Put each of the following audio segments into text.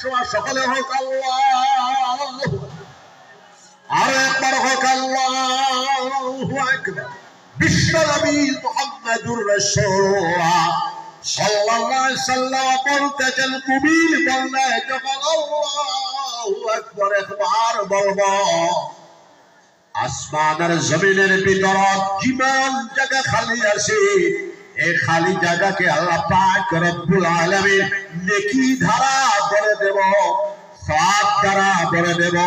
সময় সকলে হোক আল্লাহ, আর একবার হোক আল্লাহু আকবার। বিশ্বনবী মুহাম্মদুর রাসূলুল্লাহ সাল্লাল্লাহু আলাইহি সাল্লাম বলতেছেন, কুবিল বললে যখন আল্লাহু আকবার একবার বলবো, আসমান আর জমিনের ভিতর জীবন জায়গা খালি আছে, এই খালি জায়গাকে আল্লাহ পাক রব্বুল আলামিন নেকি ধারা ভরে দেব, সওয়াব ধারা ভরে দেব,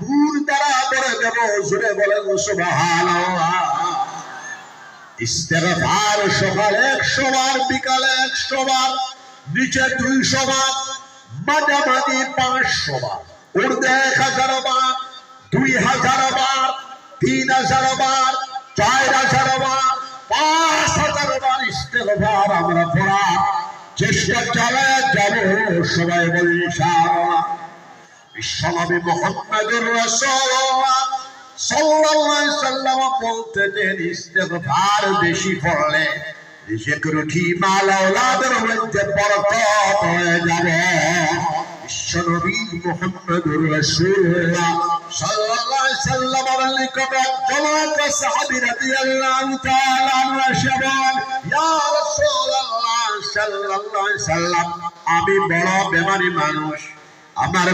নূর ধারা ভরে দেব। জোরে বলেন সুবহানাল্লাহ। ইস্তেগফার সকালে 100 বার, বিকালে 100 বার, নিচে 200 বার, মাঝামাঝি 500 বার, ঊর্ধ্বে 1000 বার, 2000 বার, 3000 বার, 4000 বার, 5000 বার ইস্তেগফার আমরা পড়া চেষ্টা চালিয়ে যাব। সবাই বলি ইনশাআল্লাহ। বিশ্বনবী মুহাম্মদুর রাসূলুল্লাহ সাল্লাল্লাহু আলাইহি সাল্লাম বলতেন, ইস্তেগফার বেশি পড়লে রিজিক রুটি মাল আওলাদের মধ্যে বরকত হয়ে যাবে। বিশ্বনবী মুহাম্মদুর রাসূলুল্লাহ সাল্লাল্লাহু আলাইহি সাল্লামের নিকট জনক সাহাবী রাদিয়াল্লাহু তাআলা আনহু বলেন, ইয়া রাসূলুল্লাহ সাল্লাল্লাহু আলাইহি সাল্লাম, আমি বড় বেমারি মানুষ, আমার